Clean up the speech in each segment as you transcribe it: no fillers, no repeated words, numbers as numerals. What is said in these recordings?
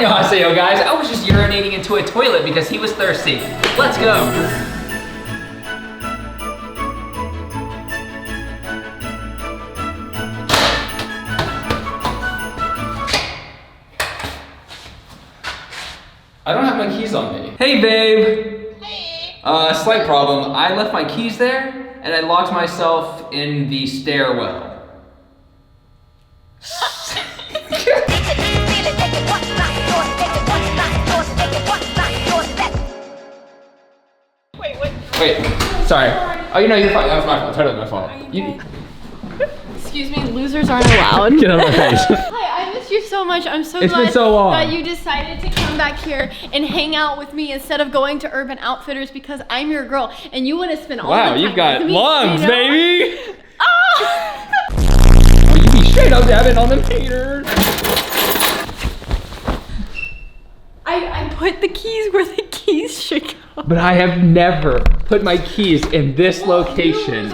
Annyeonghaseyo, guys. I was just urinating into a toilet because he was thirsty. Let's go. I don't have my keys on me. Hey, babe. Hey. Slight problem. I left my keys there, and I locked myself in the stairwell. Wait, sorry. Oh, you know, you're fine. That was my fault. Totally my fault. Excuse me, losers aren't allowed. Get out of my face. Hi, I miss you so much. I'm so It's glad been so long. that you decided to come back here and hang out with me instead of going to Urban Outfitters because I'm your girl and you want to spend all the time you've got with me, lungs, you know? baby. Oh! Oh, you be straight up dabbing on them haters. I put the keys where the keys should go. But I have never put my keys in this location.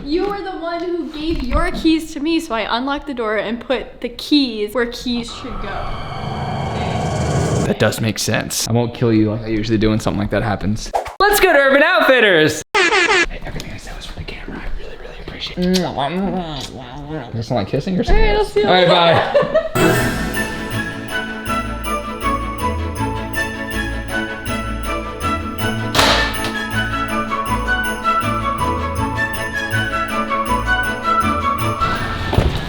You were the one who gave your keys to me, so I unlocked the door and put the keys where keys should go. That does make sense. I won't kill you like I usually do when something like that happens. Let's go to Urban Outfitters. Hey, everything I said was for the camera. I really, really appreciate it. Does it sound like kissing or something? All right, I'll see you All right, later. bye.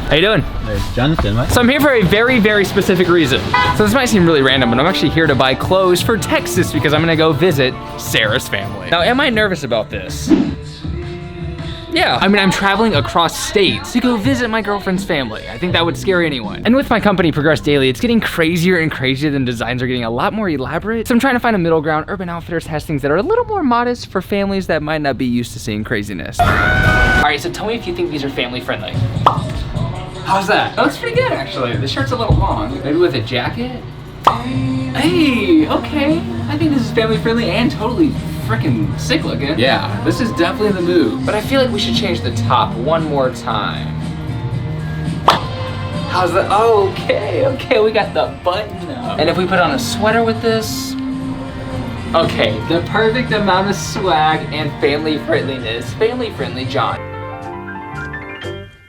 How you doing? There's Jonathan, what? So I'm here for a very, very specific reason. So this might seem really random, but I'm actually here to buy clothes for Texas because I'm gonna go visit Sarah's family. Now, am I nervous about this? Yeah, I mean, I'm traveling across states to go visit my girlfriend's family. I think that would scare anyone. And with my company, Progress Daily, it's getting crazier and crazier. The designs are getting a lot more elaborate. So I'm trying to find a middle ground. Urban Outfitters has things that are a little more modest for families that might not be used to seeing craziness. All right, so tell me if you think these are family friendly. How's that? That looks pretty good, actually. The shirt's a little long. Maybe with a jacket? Hey, okay. I think this is family friendly and totally freaking sick looking. Yeah, this is definitely the move. But I feel like we should change the top one more time. How's that? Okay, we got the button up. And if we put on a sweater with this? Okay, the perfect amount of swag and family friendliness. Family friendly John.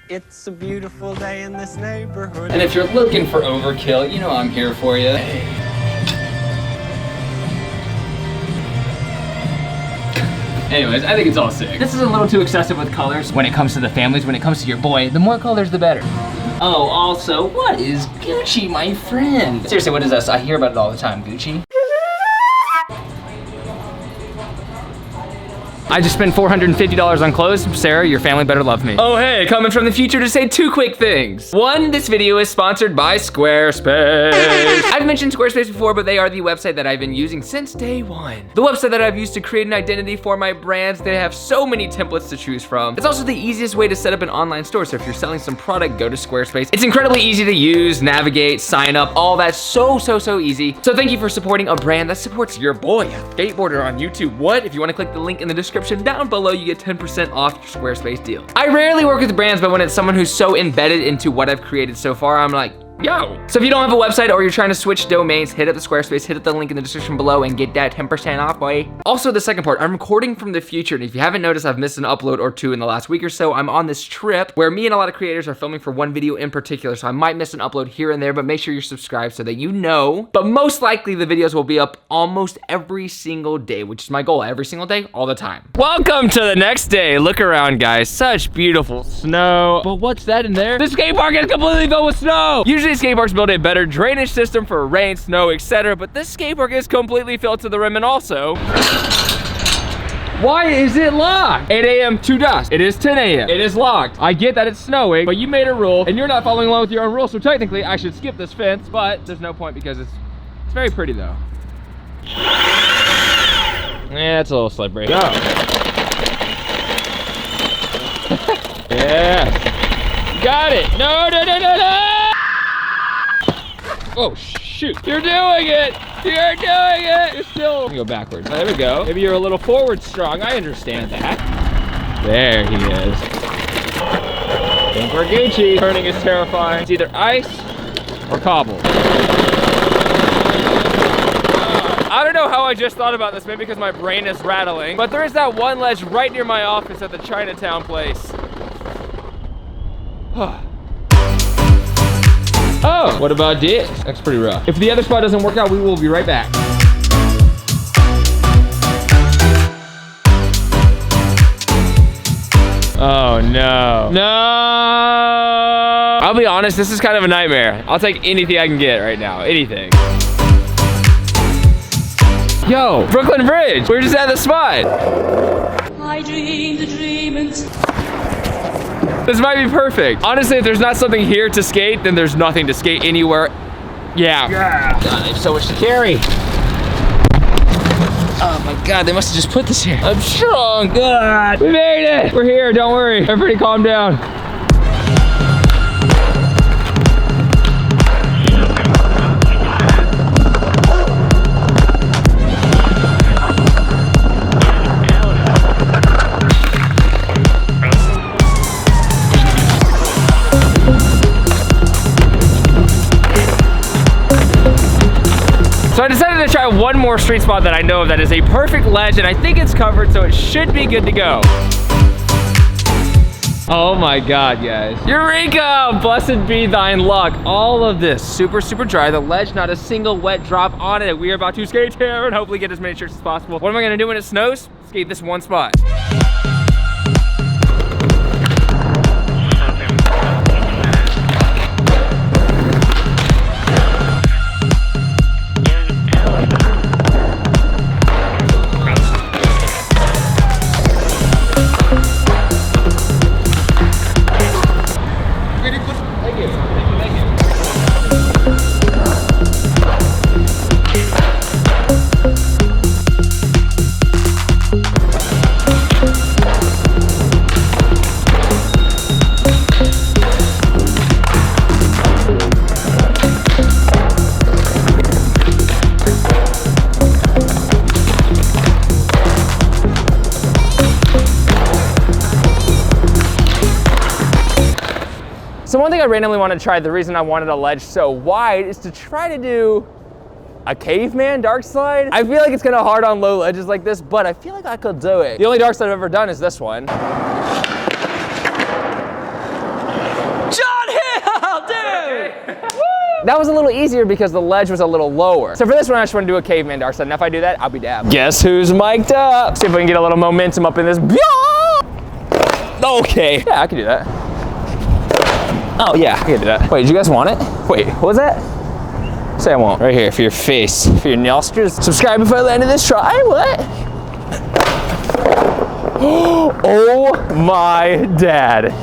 It's a beautiful day in this neighborhood. And if you're looking for overkill, you know I'm here for you. Anyways, I think it's all sick. This is a little too excessive with colors when it comes to the families. When it comes to your boy, the more colors, the better. Oh, also, what is Gucci, my friend? Seriously, what is this? I hear about it all the time, Gucci. I just spent $450 on clothes. Sarah, your family better love me. Oh, hey, coming from the future to say two quick things. One, this video is sponsored by Squarespace. I've mentioned Squarespace before, but they are the website that I've been using since day one. The website that I've used to create an identity for my brands. They have so many templates to choose from. It's also the easiest way to set up an online store. So if you're selling some product, go to Squarespace. It's incredibly easy to use, navigate, sign up, all that so easy. So thank you for supporting a brand that supports your boy, a skateboarder on YouTube. What? If you want to click the link in the description down below, you get 10% off your Squarespace deal. I rarely work with brands, but when it's someone who's so embedded into what I've created so far, I'm like, yo. So if you don't have a website or you're trying to switch domains, hit up the Squarespace, hit up the link in the description below and get that 10% off, boy. Also, the second part, I'm recording from the future, and if you haven't noticed, I've missed an upload or two in the last week or so. I'm on this trip where me and a lot of creators are filming for one video in particular, so I might miss an upload here and there, but make sure you're subscribed so that you know. But most likely, the videos will be up almost every single day, which is my goal, every single day, all the time. Welcome to the next day. Look around, guys. Such beautiful snow. But what's that in there? The skate park is completely filled with snow. Usually skate parks build a better drainage system for rain, snow, etc. But this skate park is completely filled to the rim, and also, why is it locked? 8 a.m. to dusk. It is 10 a.m. It is locked. I get that it's snowing, but you made a rule, and you're not following along with your own rules, so technically I should skip this fence, but there's no point because it's very pretty though. Yeah, it's a little slippery. Go. Yeah. Got it. No. Oh, shoot. You're doing it. You're doing it. You're still. Let me go backwards. There we go. Maybe you're a little forward strong. I understand that. There he is. Think we're Gucci. Turning is terrifying. It's either ice or cobble. I don't know how I just thought about this, maybe because my brain is rattling, but there is that one ledge right near my office at the Chinatown place. Oh, what about this? That's pretty rough. If the other spot doesn't work out, we will be right back. Oh no. No! I'll be honest, this is kind of a nightmare. I'll take anything I can get right now, anything. Yo, Brooklyn Bridge, we're just at the spot. I dream the dream and This might be perfect. Honestly, if there's not something here to skate, then there's nothing to skate anywhere. Yeah. God, I have so much to carry. Oh my God, they must have just put this here. I'm strong, God. We made it. We're here, don't worry. Everybody calm down. So I decided to try one more street spot that I know of that is a perfect ledge, and I think it's covered, so it should be good to go. Oh my God, guys. Eureka! Blessed be thine luck. All of this super, super dry. The ledge, not a single wet drop on it. We are about to skate here and hopefully get as many tricks as possible. What am I gonna do when it snows? Skate this one spot. So one thing I randomly wanted to try, the reason I wanted a ledge so wide, is to try to do a caveman dark slide. I feel like it's kind of hard on low ledges like this, but I feel like I could do it. The only dark slide I've ever done is this one. John Hill, dude! That was a little easier because the ledge was a little lower. So for this one, I just want to do a caveman dark slide, and if I do that, I'll be dabbed. Guess who's mic'd up? See if we can get a little momentum up in this. Okay, yeah, I can do that. Oh yeah, I can do that. Wait, did you guys want it? Wait, what was that? Say I won't. Right here, for your face, for your nostrils. Subscribe if I landed this try, what? Oh my dad.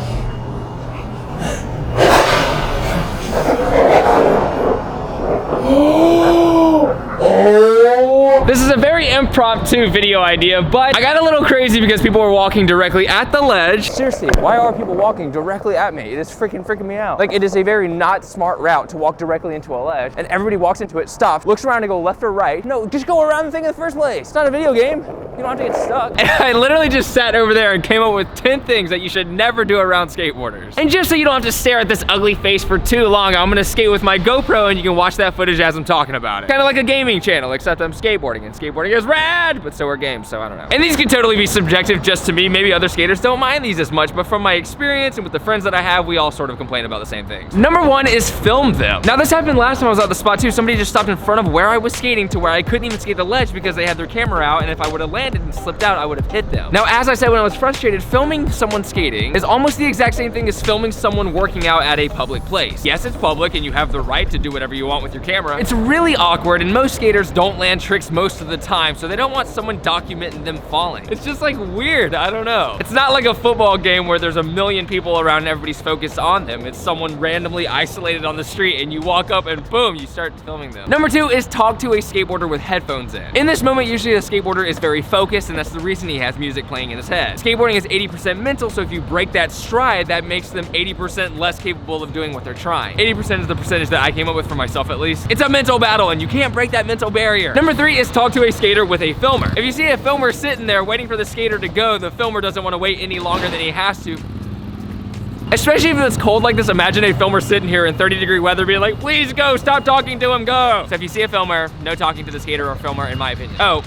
This is a very impromptu video idea, but I got a little crazy because people were walking directly at the ledge. Seriously, why are people walking directly at me? It is freaking me out. Like, it is a very not smart route to walk directly into a ledge, and everybody walks into it, stops, looks around to go left or right. No, just go around the thing in the first place. It's not a video game. You don't have to get stuck. And I literally just sat over there and came up with 10 things that you should never do around skateboarders. And just so you don't have to stare at this ugly face for too long, I'm gonna skate with my GoPro and you can watch that footage as I'm talking about it. Kind of like a gaming channel, except I'm skateboarding, and skateboarding is rad, but so are games, so I don't know. And these can totally be subjective just to me. Maybe other skaters don't mind these as much, but from my experience and with the friends that I have, we all sort of complain about the same things. Number one is film them. Now this happened last time I was at the spot too. Somebody just stopped in front of where I was skating to where I couldn't even skate the ledge because they had their camera out, and if I would have landed and slipped out, I would have hit them. Now, as I said when I was frustrated, filming someone skating is almost the exact same thing as filming someone working out at a public place. Yes, it's public and you have the right to do whatever you want with your camera. It's really awkward, and most skaters don't land tricks most of the time, so they don't want someone documenting them falling. It's just like weird, I don't know. It's not like a football game where there's a million people around and everybody's focused on them. It's someone randomly isolated on the street and you walk up and boom, you start filming them. Number two is talk to a skateboarder with headphones in. In this moment, usually the skateboarder is very focused, and that's the reason he has music playing in his head. Skateboarding is 80% mental, so if you break that stride, that makes them 80% less capable of doing what they're trying. 80% is the percentage that I came up with for myself, at least. It's a mental battle, and you can't break that mental barrier. Number three is talk to a skater with a filmer. If you see a filmer sitting there waiting for the skater to go, the filmer doesn't want to wait any longer than he has to. Especially if it's cold like this, imagine a filmer sitting here in 30-degree weather being like, please go, stop talking to him, go. So if you see a filmer, no talking to the skater or filmer in my opinion. Oh,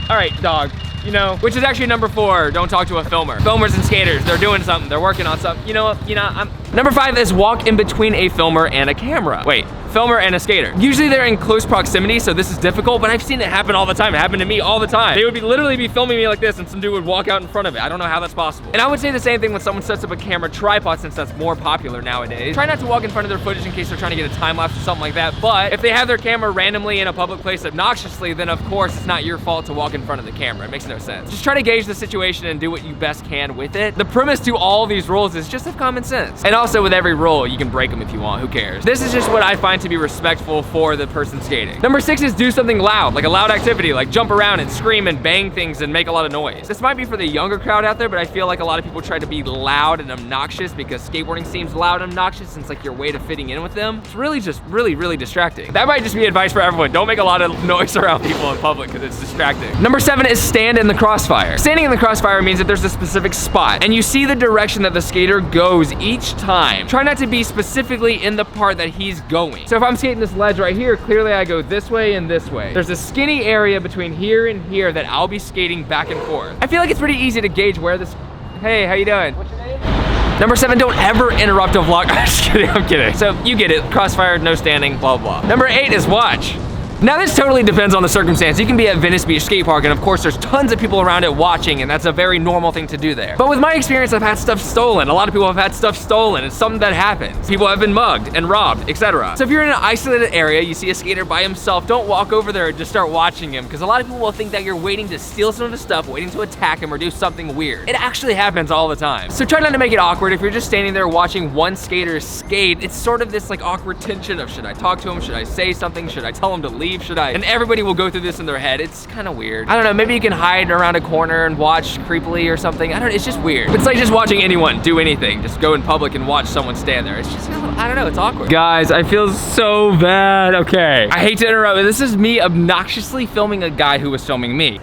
all right, dog. You know, which is actually number 4, don't talk to a filmer. Filmers and skaters, they're doing something, they're working on something. You know what, Number 5 is walk in between a filmer and a camera. Wait, filmer and a skater. Usually they're in close proximity, so this is difficult, but I've seen it happen all the time. It happened to me all the time. They would literally be filming me like this and some dude would walk out in front of it. I don't know how that's possible. And I would say the same thing when someone sets up a camera tripod, since that's more popular nowadays. Try not to walk in front of their footage in case they're trying to get a time lapse or something like that, but if they have their camera randomly in a public place obnoxiously, then of course it's not your fault to walk in front of the camera. It makes no sense. Just try to gauge the situation and do what you best can with it. The premise to all these rules is just have common sense. And also with every rule, you can break them if you want, who cares? This is just what I find to be respectful for the person skating. Number 6 is do something loud, like a loud activity, like jump around and scream and bang things and make a lot of noise. This might be for the younger crowd out there, but I feel like a lot of people try to be loud and obnoxious because skateboarding seems loud and obnoxious and it's like your way to fitting in with them. It's really just really distracting. That might just be advice for everyone. Don't make a lot of noise around people in public because it's distracting. Number 7 is stand in the crossfire. Standing in the crossfire means that there's a specific spot and you see the direction that the skater goes each time. Try not to be specifically in the part that he's going. So if I'm skating this ledge right here, clearly I go this way and this way. There's a skinny area between here and here that I'll be skating back and forth. I feel like it's pretty easy to gauge where this, hey, how you doing? What's your name? Number 7, don't ever interrupt a vlog. I'm just kidding, I'm kidding. So you get it, crossfire, no standing, blah, blah. Number 8 is watch. Now this totally depends on the circumstance. You can be at Venice Beach Skate Park and of course there's tons of people around it watching and that's a very normal thing to do there. But with my experience, I've had stuff stolen. A lot of people have had stuff stolen. It's something that happens. People have been mugged and robbed, etc. So if you're in an isolated area, you see a skater by himself, don't walk over there and just start watching him because a lot of people will think that you're waiting to steal some of his stuff, waiting to attack him or do something weird. It actually happens all the time. So try not to make it awkward. If you're just standing there watching one skater skate, it's sort of this like awkward tension of should I talk to him? Should I say something? Should I tell him to leave? Should I? And everybody will go through this in their head. It's kind of weird. I don't know, maybe you can hide around a corner and watch creepily or something. I don't know, it's just weird. It's like just watching anyone do anything. Just go in public and watch someone stand there. It's just, I don't know, it's awkward. Guys, I feel so bad. Okay, I hate to interrupt, but this is me obnoxiously filming a guy who was filming me.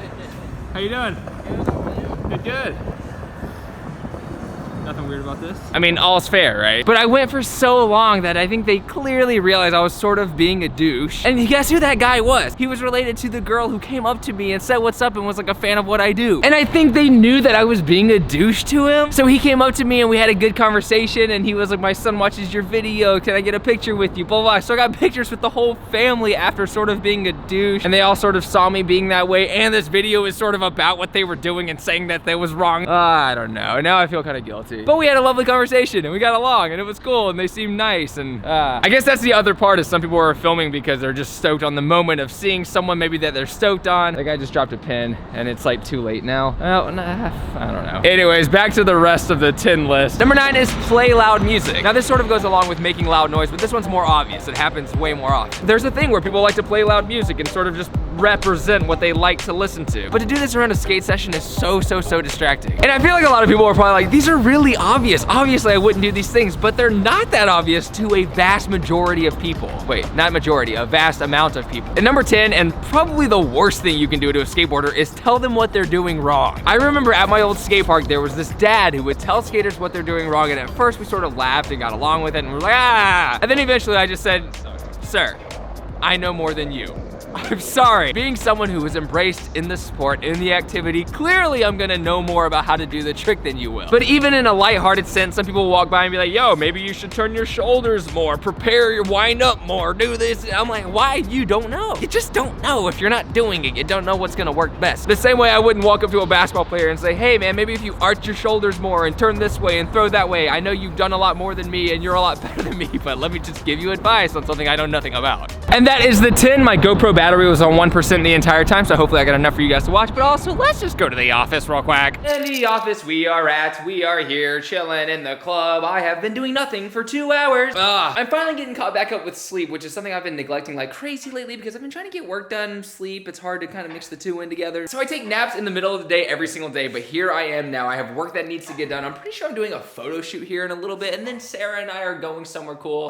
How you doing? Good. Nothing weird about this. I mean, all's fair, right? But I went for so long that I think they clearly realized I was sort of being a douche. And guess who that guy was? He was related to the girl who came up to me and said what's up and was like a fan of what I do. And I think they knew that I was being a douche to him. So he came up to me and we had a good conversation and he was like, my son watches your video. Can I get a picture with you? Blah, blah. So I got pictures with the whole family after sort of being a douche. And they all sort of saw me being that way. And this video is sort of about what they were doing and saying that was wrong. I don't know. Now I feel kind of guilty. But we had a lovely conversation and we got along and it was cool and they seemed nice and I guess that's the other part is some people are filming because they're just stoked on the moment of seeing someone maybe that they're stoked on. Like I just dropped a pin and it's like too late now. Oh, nah, I don't know. Anyways, back to the rest of the 10 list. Number 9 is play loud music. Now this sort of goes along with making loud noise, but this one's more obvious. It happens way more often. There's a thing where people like to play loud music and sort of just represent what they like to listen to. But to do this around a skate session is so distracting. And I feel like a lot of people are probably like, these are really obvious. Obviously I wouldn't do these things, but they're not that obvious to a vast majority of people. Wait, not majority, a vast amount of people. And number 10, and probably the worst thing you can do to a skateboarder is tell them what they're doing wrong. I remember at my old skate park, there was this dad who would tell skaters what they're doing wrong, and at first we sort of laughed and got along with it, and we're like, ah! And then eventually I just said, sir, I know more than you. I'm sorry. Being someone who was embraced in the sport, in the activity, clearly I'm gonna know more about how to do the trick than you will. But even in a lighthearted sense, some people walk by and be like, yo, maybe you should turn your shoulders more, prepare your wind up more, do this. And I'm like, why? You don't know. You just don't know. If you're not doing it, you don't know what's gonna work best. The same way I wouldn't walk up to a basketball player and say, hey man, maybe if you arch your shoulders more and turn this way and throw that way, I know you've done a lot more than me and you're a lot better than me, but let me just give you advice on something I know nothing about. And that is the 10. My GoPro battery was on 1% the entire time, so hopefully I got enough for you guys to watch. But also, let's just go to the office real quick. In the office we are here chilling in the club. I have been doing nothing for 2 hours. I'm finally getting caught back up with sleep, which is something I've been neglecting like crazy lately because I've been trying to get work done, sleep. It's hard to kind of mix the two in together. So I take naps in the middle of the day every single day, but here I am now. I have work that needs to get done. I'm pretty sure I'm doing a photo shoot here in a little bit, and then Sarah and I are going somewhere cool.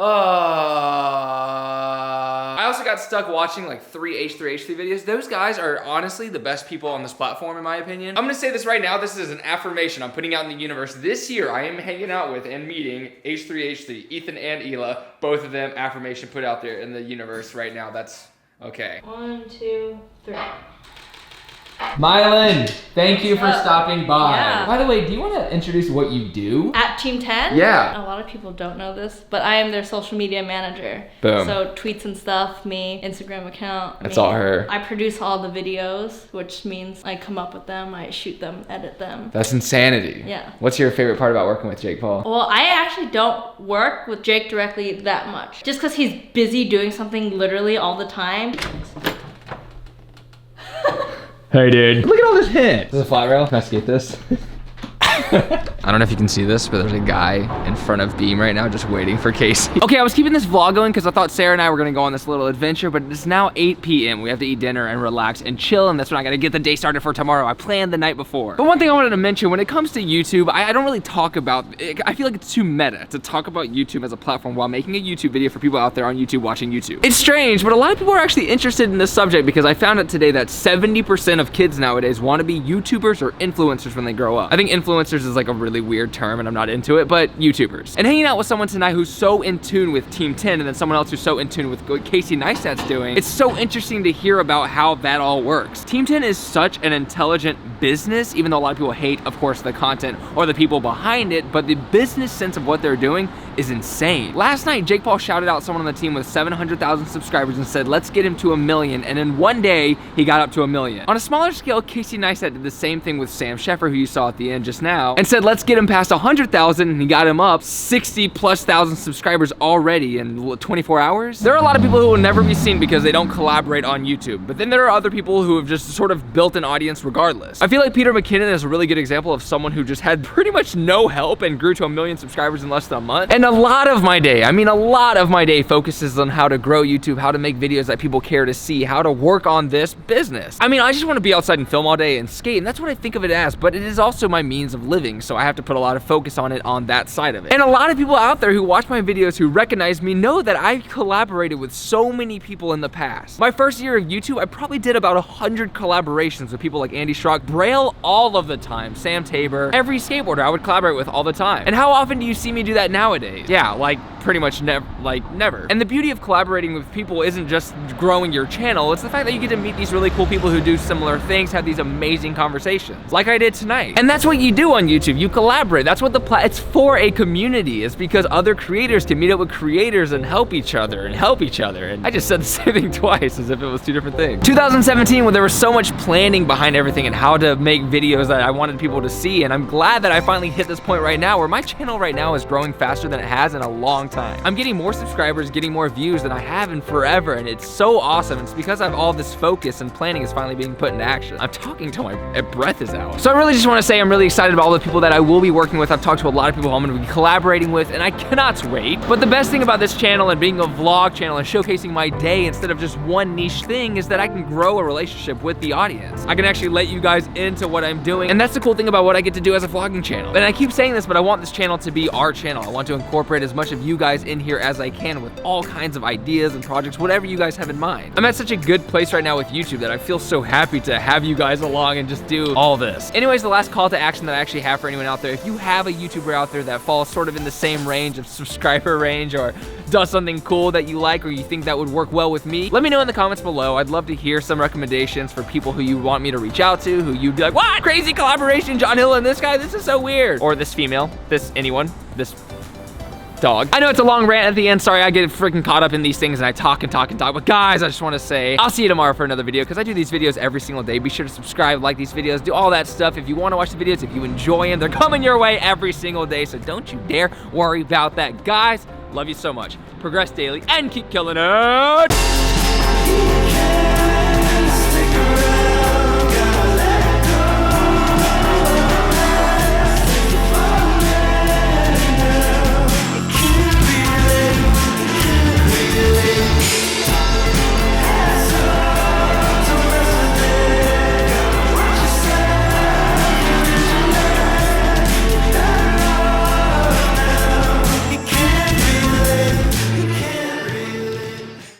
I also got stuck watching like 3 H3H3 videos. Those guys are honestly the best people on this platform in my opinion. I'm gonna say this right now, this is an affirmation I'm putting out in the universe. This year I am hanging out with and meeting H3H3, Ethan and Hila, both of them, affirmation put out there in the universe right now. That's okay. 1, 2, 3. Mylan, thank you for stopping by. Yeah. By the way, do you want to introduce what you do? At Team 10? Yeah. A lot of people don't know this, but I am their social media manager. Boom. So tweets and stuff, me, Instagram account. That's me. all her. I produce all the videos, which means I come up with them, I shoot them, edit them. That's insanity. Yeah. What's your favorite part about working with Jake Paul? Well, I actually don't work with Jake directly that much. Just because he's busy doing something literally all the time. Hey dude. Look at all this hint. Is this a flat rail? Can I skate this? I don't know if you can see this, but there's a guy in front of Beam right now just waiting for Casey. Okay, I was keeping this vlog going because I thought Sarah and I were gonna go on this little adventure, but it's now 8 p.m. We have to eat dinner and relax and chill, and that's when I gotta get the day started for tomorrow. I planned the night before. But one thing I wanted to mention, when it comes to YouTube, I don't really talk about, I feel like it's too meta to talk about YouTube as a platform while making a YouTube video for people out there on YouTube watching YouTube. It's strange, but a lot of people are actually interested in this subject because I found out today that 70% of kids nowadays want to be YouTubers or influencers when they grow up. I think influencers is like a really weird term and I'm not into it, but YouTubers. And hanging out with someone tonight who's so in tune with Team 10 and then someone else who's so in tune with what Casey Neistat's doing, it's so interesting to hear about how that all works. Team 10 is such an intelligent business, even though a lot of people hate, of course, the content or the people behind it, but the business sense of what they're doing is insane. Last night, Jake Paul shouted out someone on the team with 700,000 subscribers and said, let's get him to 1 million. And in one day, he got up to 1 million. On a smaller scale, Casey Neistat did the same thing with Sam Sheffer, who you saw at the end just now, and said, let's get him past 100,000, and he got him up 60,000+ subscribers already in 24 hours. There are a lot of people who will never be seen because they don't collaborate on YouTube, but then there are other people who have just sort of built an audience regardless. I feel like Peter McKinnon is a really good example of someone who just had pretty much no help and grew to 1 million subscribers in less than a month. And a lot of my day, I mean a lot of my day focuses on how to grow YouTube, how to make videos that people care to see, how to work on this business. I mean, I just want to be outside and film all day and skate, and that's what I think of it as, but it is also my means of living, so I have to put a lot of focus on it on that side of it. And a lot of people out there who watch my videos who recognize me know that I collaborated with so many people in the past. My first year of YouTube, I probably did about 100 collaborations with people like Andy Schrock, Braille all of the time, Sam Tabor, every skateboarder I would collaborate with all the time. And how often do you see me do that nowadays? Yeah, like pretty much never. And the beauty of collaborating with people isn't just growing your channel, it's the fact that you get to meet these really cool people who do similar things, have these amazing conversations, like I did tonight. And that's what you do on YouTube, you collaborate. That's what it's for, a community. It's because other creators can meet up with creators and help each other. And I just said the same thing twice as if it was two different things. 2017, when there was so much planning behind everything and how to make videos that I wanted people to see, and I'm glad that I finally hit this point right now where my channel right now is growing faster than it has in a long time. I'm getting more subscribers, getting more views than I have in forever, and it's so awesome. It's because I have all this focus and planning is finally being put into action. I'm talking till my breath is out. So I really just want to say I'm really excited about all the people that I will be working with. I've talked to a lot of people who I'm going to be collaborating with, and I cannot wait. But the best thing about this channel and being a vlog channel and showcasing my day instead of just one niche thing is that I can grow a relationship with the audience. I can actually let you guys into what I'm doing, and that's the cool thing about what I get to do as a vlogging channel. And I keep saying this, but I want this channel to be our channel. I want to incorporate as much of you guys in here as I can with all kinds of ideas and projects, whatever you guys have in mind. I'm at such a good place right now with YouTube that I feel so happy to have you guys along and just do all this. Anyways, the last call to action that I actually have for anyone out there, if you have a YouTuber out there that falls sort of in the same range of subscriber range or does something cool that you like or you think that would work well with me, let me know in the comments below. I'd love to hear some recommendations for people who you want me to reach out to, who you'd be like, what? Crazy collaboration, John Hill and this guy, this is so weird. Or this female, this anyone, this dog. I know it's a long rant at the end. Sorry, I get freaking caught up in these things and I talk and talk and talk. But guys, I just want to say, I'll see you tomorrow for another video because I do these videos every single day. Be sure to subscribe, like these videos, do all that stuff. If you want to watch the videos, if you enjoy them, they're coming your way every single day. So don't you dare worry about that. Guys, love you so much. Progress daily and keep killing it.